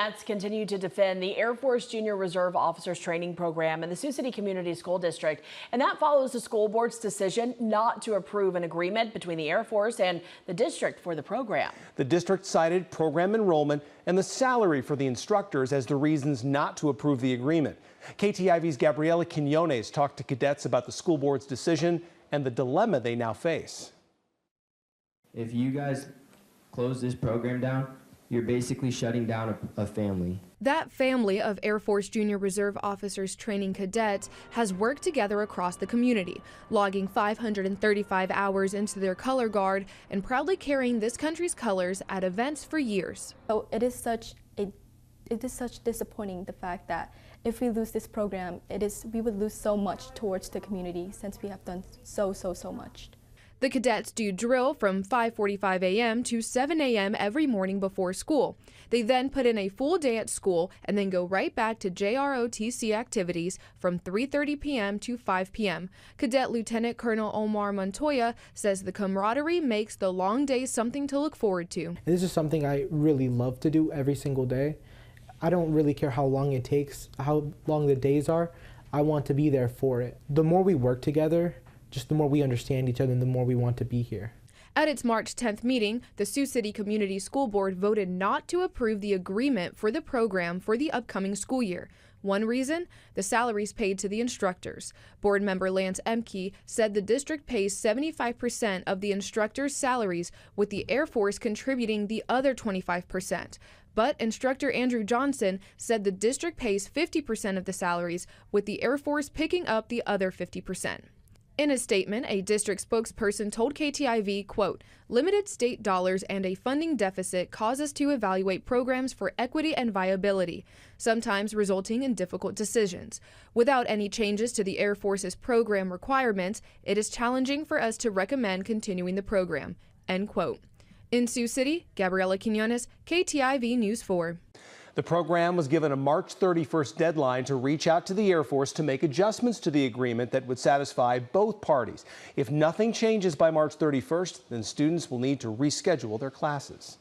Cadets continue to defend the Air Force Junior Reserve Officers Training Program in the Sioux City Community School District, and that follows the school board's decision not to approve an agreement between the Air Force and the district for the program. The district cited program enrollment and the salary for the instructors as the reasons not to approve the agreement. KTIV's Gabriela Quinones talked to cadets about the school board's decision and the dilemma they now face. If you guys close this program down, you're basically shutting down a family. That family of Air Force Junior Reserve Officers Training Cadets has worked together across the community, logging 535 hours into their color guard and proudly carrying this country's colors at events for years. So it is such disappointing, the fact that if we lose this program, we would lose so much towards the community, since we have done so much. The cadets do drill from 5:45 a.m. to 7 a.m. every morning before school. They then put in a full day at school and then go right back to AFJROTC activities from 3:30 p.m. to 5 p.m. Cadet Lieutenant Colonel Omar Montoya says the camaraderie makes the long days something to look forward to. This is something I really love to do every single day. I don't really care how long it takes, how long the days are. I want to be there for it. The more we work together, just the more we understand each other and the more we want to be here. At its March 10th meeting, the Sioux City Community School Board voted not to approve the agreement for the program for the upcoming school year. One reason? The salaries paid to the instructors. Board member Lance Emke said the district pays 75% of the instructors' salaries, with the Air Force contributing the other 25%. But instructor Andrew Johnson said the district pays 50% of the salaries, with the Air Force picking up the other 50%. In a statement, a district spokesperson told KTIV, quote, "Limited state dollars and a funding deficit cause us to evaluate programs for equity and viability, sometimes resulting in difficult decisions. Without any changes to the Air Force's program requirements, it is challenging for us to recommend continuing the program," end quote. In Sioux City, Gabriela Quinones, KTIV News 4. The program was given a March 31st deadline to reach out to the Air Force to make adjustments to the agreement that would satisfy both parties. If nothing changes by March 31st, then students will need to reschedule their classes.